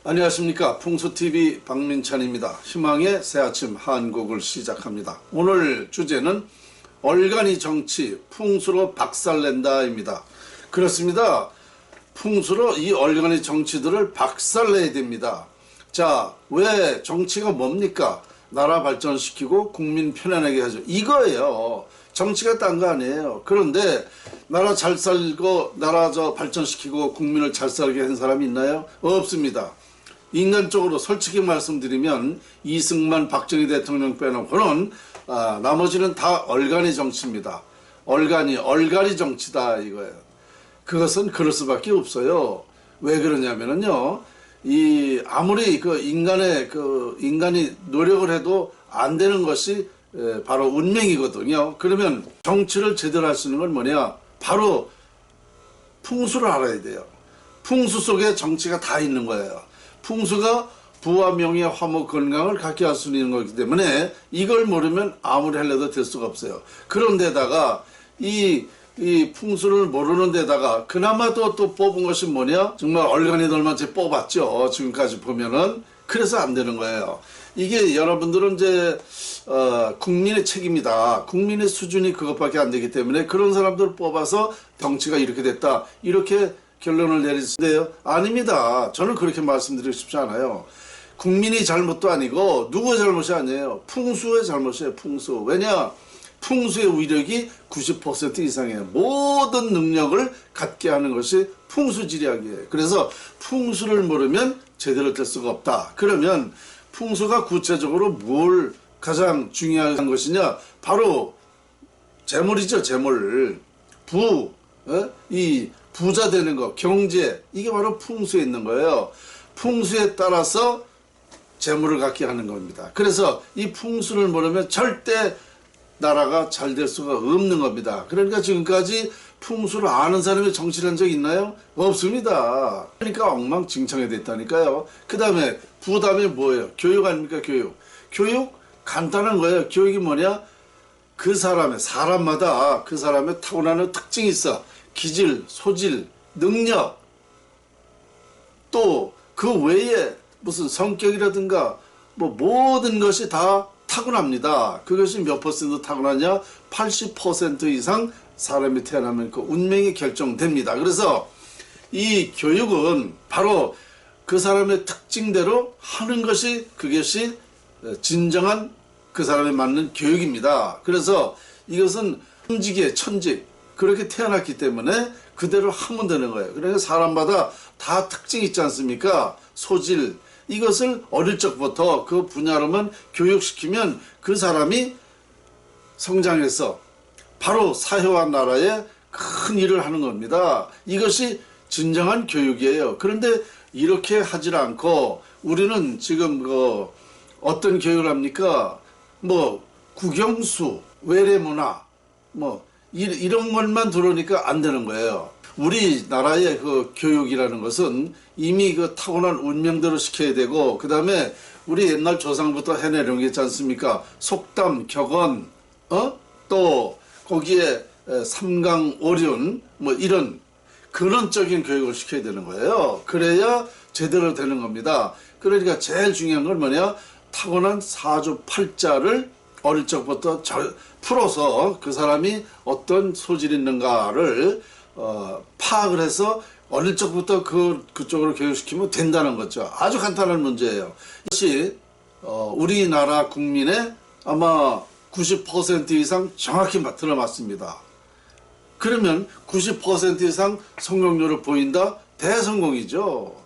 안녕하십니까. 풍수TV 박민찬입니다. 희망의 새아침 한국을 시작합니다. 오늘 주제는 얼간이 정치 풍수로 박살낸다입니다. 그렇습니다. 풍수로 이 얼간이 정치들을 박살내야 됩니다. 자, 왜 정치가 뭡니까? 나라 발전시키고 국민 편안하게 하죠. 이거예요. 정치가 딴 거 아니에요. 그런데 나라 잘 살고 나라 발전시키고 국민을 잘 살게 한 사람이 있나요? 없습니다. 인간적으로 솔직히 말씀드리면 이승만 박정희 대통령 빼놓고는 나머지는 다 얼간이 정치입니다. 얼간이 정치다 이거예요. 그것은 그럴 수밖에 없어요. 왜 그러냐면요, 아무리 인간이 노력을 해도 안 되는 것이 바로 운명이거든요. 그러면 정치를 제대로 할 수 있는 건 뭐냐? 바로 풍수를 알아야 돼요. 풍수 속에 정치가 다 있는 거예요. 풍수가 부와 명예, 화목, 건강을 갖게 할 수 있는 거기 때문에 이걸 모르면 아무리 하려도 될 수가 없어요. 그런데다가 이 풍수를 모르는 데다가 그나마 또 뽑은 것이 뭐냐? 정말 얼간이들만 뽑았죠. 지금까지 보면은. 그래서 안 되는 거예요. 이게 여러분들은 이제 국민의 책임이다. 국민의 수준이 그것밖에 안 되기 때문에 그런 사람들을 뽑아서 정치가 이렇게 됐다. 이렇게 결론을 내리는데요. 아닙니다. 저는 그렇게 말씀드리고 싶지 않아요. 국민이 잘못도 아니고 누구의 잘못이 아니에요. 풍수의 잘못이에요. 풍수. 왜냐? 풍수의 위력이 90% 이상이에요. 모든 능력을 갖게 하는 것이 풍수지리학이에요. 그래서 풍수를 모르면 제대로 될 수가 없다. 그러면 풍수가 구체적으로 뭘 가장 중요한 것이냐? 바로 재물이죠. 재물. 이 부자 되는 거, 경제, 이게 바로 풍수에 있는 거예요. 풍수에 따라서 재물을 갖게 하는 겁니다. 그래서 이 풍수를 모르면 절대 나라가 잘 될 수가 없는 겁니다. 그러니까 지금까지 풍수를 아는 사람이 정치를 한 적 있나요? 없습니다. 그러니까 엉망진창이 됐다니까요. 그 다음에 부담이 뭐예요? 교육 아닙니까? 교육 간단한 거예요. 교육이 뭐냐? 사람마다 그 사람의 타고나는 특징이 있어. 기질, 소질, 능력, 또 그 외에 무슨 성격이라든가 모든 것이 다 타고납니다. 그것이 몇 퍼센트 타고나냐? 80% 이상 사람이 태어나면 그 운명이 결정됩니다. 그래서 이 교육은 바로 그 사람의 특징대로 하는 것이 그것이 진정한 그 사람에 맞는 교육입니다. 그래서 이것은 천직 그렇게 태어났기 때문에 그대로 하면 되는 거예요. 그러니까 사람마다 다 특징이 있지 않습니까? 소질, 이것을 어릴 적부터 그 분야로만 교육시키면 그 사람이 성장해서 바로 사회와 나라에 큰 일을 하는 겁니다. 이것이 진정한 교육이에요. 그런데 이렇게 하질 않고 우리는 지금 어떤 교육을 합니까? 국영수, 외래문화, 이런 것만 들어오니까 안 되는 거예요. 우리나라의 그 교육이라는 것은 이미 그 타고난 운명대로 시켜야 되고, 그 다음에 우리 옛날 조상부터 해내려는 게 있지 않습니까? 속담, 격언, 또 거기에 삼강오륜, 이런 근원적인 교육을 시켜야 되는 거예요. 그래야 제대로 되는 겁니다. 그러니까 제일 중요한 건 뭐냐? 타고난 사주팔자를 어릴 적부터 풀어서 그 사람이 어떤 소질이 있는가를 파악을 해서 어릴 적부터 그쪽으로 교육시키면 된다는 거죠. 아주 간단한 문제예요. 이것이 우리나라 국민의 아마 90% 이상 정확히 들어맞습니다. 그러면 90% 이상 성공률을 보인다? 대성공이죠.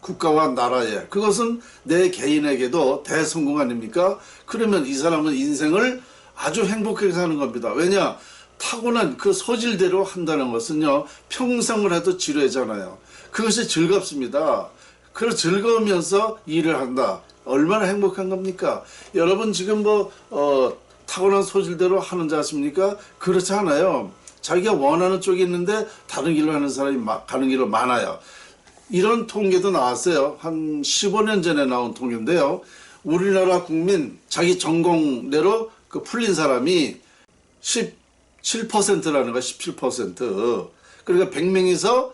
국가와 나라에. 그것은 내 개인에게도 대성공 아닙니까? 그러면 이 사람은 인생을 아주 행복하게 사는 겁니다. 왜냐? 타고난 그 소질대로 한다는 것은요, 평생을 해도 지루하잖아요. 그것이 즐겁습니다. 그래서 즐거우면서 일을 한다. 얼마나 행복한 겁니까? 여러분 지금 타고난 소질대로 하는 자 아십니까? 그렇지 않아요. 자기가 원하는 쪽이 있는데 다른 길로 하는 사람이 가는 길로 많아요. 이런 통계도 나왔어요. 한 15년 전에 나온 통계인데요. 우리나라 국민 자기 전공대로 풀린 사람이 17%라는 거야. 17%. 그러니까 100명에서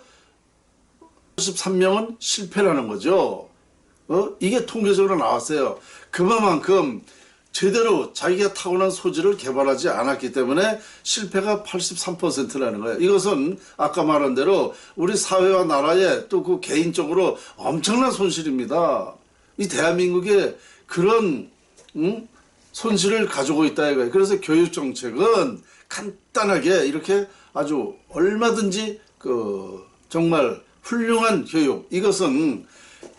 33명은 실패라는 거죠. 이게 통계적으로 나왔어요. 그만큼 제대로 자기가 타고난 소질을 개발하지 않았기 때문에 실패가 83%라는 거예요. 이것은 아까 말한 대로 우리 사회와 나라에 또 그 개인적으로 엄청난 손실입니다. 이 대한민국에 그런 손실을 가지고 있다 이거예요. 그래서 교육 정책은 간단하게 이렇게 아주 얼마든지 정말 훌륭한 교육, 이것은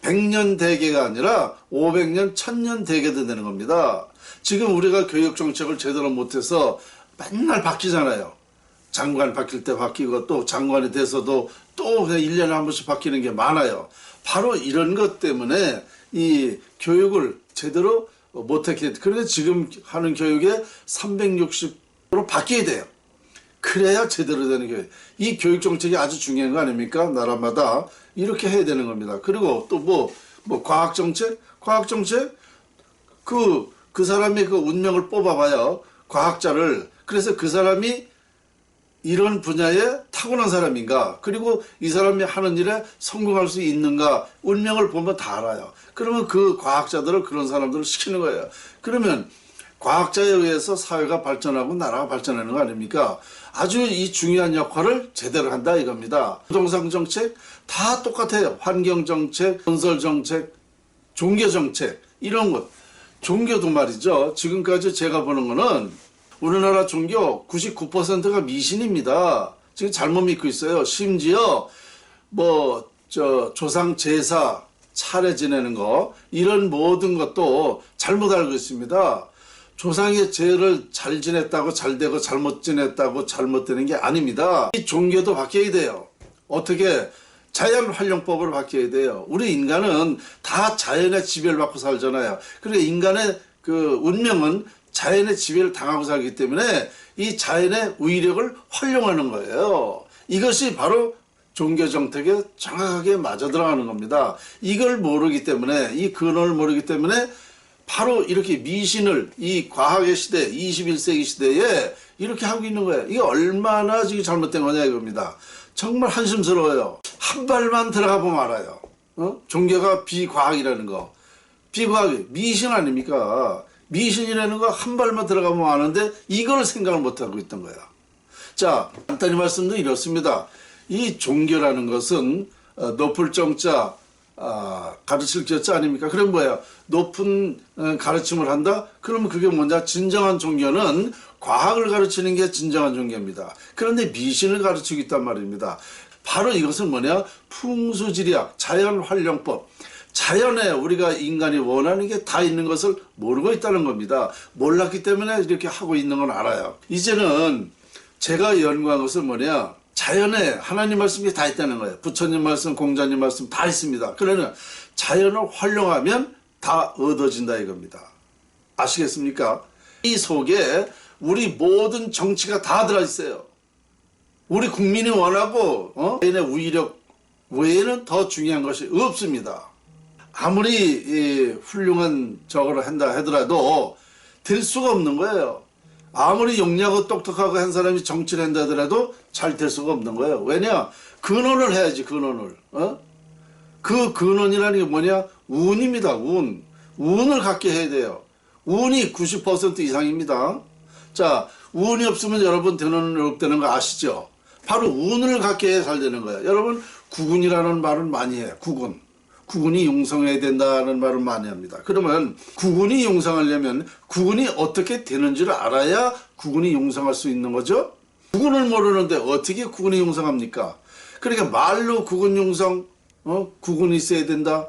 100년 대계가 아니라 500년, 1000년 대계도 되는 겁니다. 지금 우리가 교육 정책을 제대로 못해서 맨날 바뀌잖아요. 장관 바뀔 때 바뀌고 또 장관이 돼서도 또 1년에 한 번씩 바뀌는 게 많아요. 바로 이런 것 때문에 이 교육을 제대로 못했기 때문에, 그래서 지금 하는 교육에 360도로 바뀌어야 돼요. 그래야 제대로 되는 교육. 이 교육 정책이 아주 중요한 거 아닙니까? 나라마다 이렇게 해야 되는 겁니다. 그리고 또 과학 정책? 과학 정책? 그 사람이 그 운명을 뽑아봐요. 과학자를. 그래서 그 사람이 이런 분야에 타고난 사람인가, 그리고 이 사람이 하는 일에 성공할 수 있는가, 운명을 보면 다 알아요. 그러면 그 과학자들을, 그런 사람들을 시키는 거예요. 그러면 과학자에 의해서 사회가 발전하고 나라가 발전하는 거 아닙니까? 아주 이 중요한 역할을 제대로 한다 이겁니다. 부동산 정책 다 똑같아요. 환경 정책, 건설 정책, 종교 정책, 이런 것. 종교도 말이죠. 지금까지 제가 보는 거는 우리나라 종교 99%가 미신입니다. 지금 잘못 믿고 있어요. 심지어 조상 제사 차례 지내는 거, 이런 모든 것도 잘못 알고 있습니다. 조상의 죄를 잘 지냈다고 잘 되고 잘못 지냈다고 잘못되는 게 아닙니다. 이 종교도 바뀌어야 돼요. 어떻게? 자연활용법으로 바뀌어야 돼요. 우리 인간은 다 자연의 지배를 받고 살잖아요. 그리고 인간의 그 운명은 자연의 지배를 당하고 살기 때문에 이 자연의 위력을 활용하는 거예요. 이것이 바로 종교 정책에 정확하게 맞아 들어가는 겁니다. 이걸 모르기 때문에, 이 근원을 모르기 때문에 바로 이렇게 미신을 이 과학의 시대, 21세기 시대에 이렇게 하고 있는 거예요. 이게 얼마나 지금 잘못된 거냐 이겁니다. 정말 한심스러워요. 한 발만 들어가 보면 알아요. 종교가 비과학이라는 거. 비과학이 미신 아닙니까? 미신이라는 거 한 발만 들어가 보면 아는데 이걸 생각을 못하고 있던 거야. 자, 간단히 말씀드리면 이렇습니다. 이 종교라는 것은 높을 정자, 가르칠 교자 아닙니까? 그럼 뭐야? 높은 가르침을 한다? 그러면 그게 뭐냐? 진정한 종교는 과학을 가르치는 게 진정한 종교입니다. 그런데 미신을 가르치고 있단 말입니다. 바로 이것은 뭐냐? 풍수지리학, 자연활용법. 자연에 우리가 인간이 원하는 게 다 있는 것을 모르고 있다는 겁니다. 몰랐기 때문에 이렇게 하고 있는 건 알아요. 이제는 제가 연구한 것은 뭐냐? 자연에 하나님 말씀이 다 있다는 거예요. 부처님 말씀, 공자님 말씀 다 있습니다. 그러면 자연을 활용하면 다 얻어진다 이겁니다. 아시겠습니까? 이 속에 우리 모든 정치가 다 들어있어요. 우리 국민이 원하고 자연의 위력 외에는 더 중요한 것이 없습니다. 아무리 훌륭한 저거를 한다 하더라도 될 수가 없는 거예요. 아무리 용량하고 똑똑하고 한 사람이 정치를 한다 하더라도 잘 될 수가 없는 거예요. 왜냐? 근원을 해야지, 근원을. 그 근원이라는 게 뭐냐? 운입니다, 운. 운을 갖게 해야 돼요. 운이 90% 이상입니다. 자, 운이 없으면 여러분 되는 없다는 거 아시죠? 바로 운을 갖게 해야 잘 되는 거예요. 여러분, 구군이라는 말을 많이 해요. 구군. 구군이 용성해야 된다는 말을 많이 합니다. 그러면 구군이 용성하려면 구군이 어떻게 되는지를 알아야 구군이 용성할 수 있는 거죠. 구군을 모르는데 어떻게 구군이 용성합니까? 그러니까 말로 구군 용성, 구군이 있어야 된다.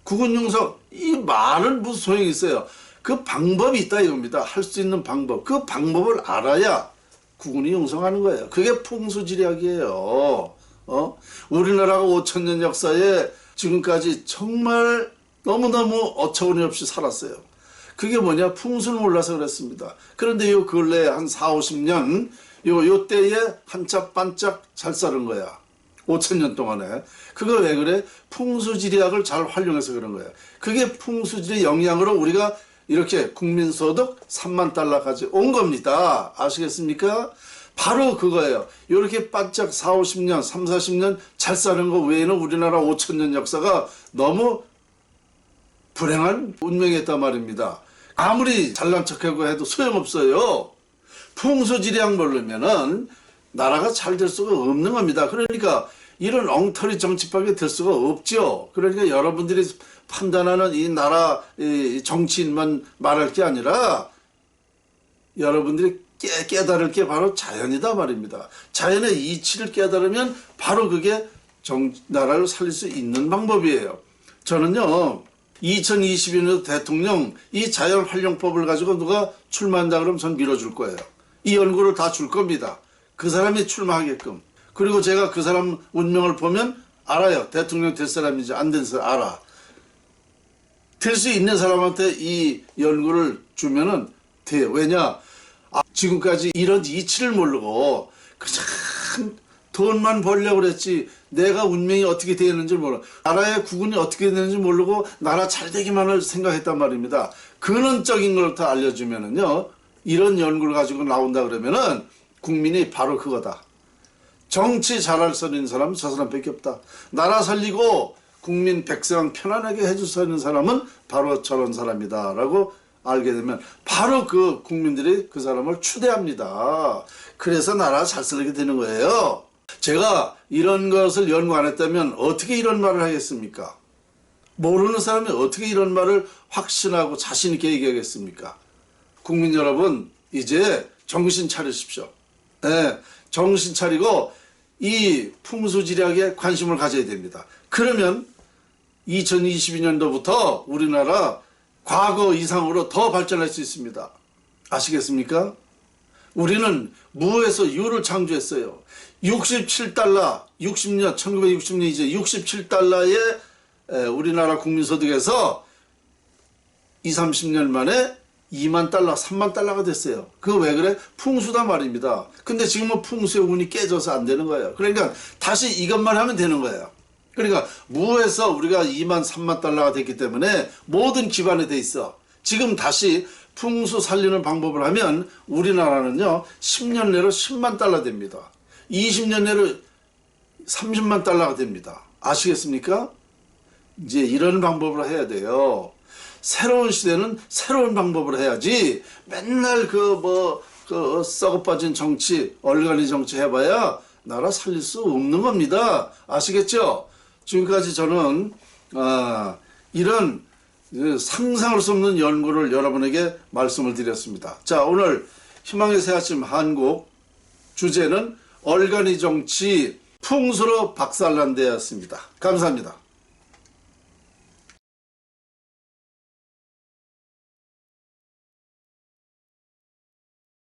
구군 용성, 이 말은 무슨 소용이 있어요. 그 방법이 있다 이겁니다. 할 수 있는 방법. 그 방법을 알아야 구군이 용성하는 거예요. 그게 풍수지리학이에요. 우리나라가 5000년 역사에 지금까지 정말 너무너무 어처구니 없이 살았어요. 그게 뭐냐? 풍수를 몰라서 그랬습니다. 그런데 요 근래에 한 40-50년 요 때에 한짝 반짝 잘 사는 거야. 5000년 동안에. 그거 왜 그래? 풍수지리학을 잘 활용해서 그런 거예요. 그게 풍수지리 영향으로 우리가 이렇게 국민소득 3만 달러까지 온 겁니다. 아시겠습니까? 바로 그거예요. 이렇게 반짝 40-50년, 30-40년 잘 사는 거 외에는 우리나라 5000년 역사가 너무 불행한 운명이었단 말입니다. 아무리 잘난 척하고 해도 소용없어요. 풍수지리학 모르면은 나라가 잘 될 수가 없는 겁니다. 그러니까 이런 엉터리 정치밖에 될 수가 없죠. 그러니까 여러분들이 판단하는 이 나라 이 정치인만 말할 게 아니라 여러분들이 깨달을 게 바로 자연이다 말입니다. 자연의 이치를 깨달으면 바로 그게 나라를 살릴 수 있는 방법이에요. 저는요 2022년 대통령 이 자연활용법을 가지고 누가 출마한다 그러면 전 밀어줄 거예요. 이 연구를 다 줄 겁니다. 그 사람이 출마하게끔. 그리고 제가 그 사람 운명을 보면 알아요. 대통령 될 사람인지 안 된 사람 알아. 될 수 있는 사람한테 이 연구를 주면은 돼요. 왜냐? 지금까지 이런 이치를 모르고 그냥 돈만 벌려고 그랬지 내가 운명이 어떻게 되는지 몰라. 나라의 국운이 어떻게 되는지 모르고 나라 잘 되기만을 생각했단 말입니다. 근원적인 걸 다 알려주면은요. 이런 연구를 가지고 나온다 그러면은 국민이 바로 그거다. 정치 잘할 수 있는 사람은 저 사람밖에 없다. 나라 살리고 국민 백성 편안하게 해줄 수 있는 사람은 바로 저런 사람이다 라고 알게 되면 바로 그 국민들이 그 사람을 추대합니다. 그래서 나라 잘 살게 되는 거예요. 제가 이런 것을 연구 안 했다면 어떻게 이런 말을 하겠습니까? 모르는 사람이 어떻게 이런 말을 확신하고 자신 있게 얘기하겠습니까? 국민 여러분 이제 정신 차리십시오. 네, 정신 차리고 이 풍수지리학에 관심을 가져야 됩니다. 그러면 2022년도부터 우리나라 과거 이상으로 더 발전할 수 있습니다. 아시겠습니까? 우리는 무에서 유를 창조했어요. 67달러, 60년, 1960년 이제 67달러의 우리나라 국민소득에서 20, 30년 만에 2만 달러, 3만 달러가 됐어요. 그거 왜 그래? 풍수다 말입니다. 근데 지금은 풍수의 운이 깨져서 안 되는 거예요. 그러니까 다시 이것만 하면 되는 거예요. 그러니까 무에서 우리가 2만, 3만 달러가 됐기 때문에 모든 기반이 돼 있어. 지금 다시 풍수 살리는 방법을 하면 우리나라는요 10년 내로 10만 달러 됩니다. 20년 내로 30만 달러가 됩니다. 아시겠습니까? 이제 이런 방법으로 해야 돼요. 새로운 시대는 새로운 방법으로 해야지 맨날 그 썩어 빠진 정치, 얼간이 정치 해봐야 나라 살릴 수 없는 겁니다. 아시겠죠? 지금까지 저는 이런 상상할 수 없는 연구를 여러분에게 말씀을 드렸습니다. 자, 오늘 희망의 새 아침 한국 주제는 얼간이 정치 풍수로 박살난 데였습니다. 감사합니다.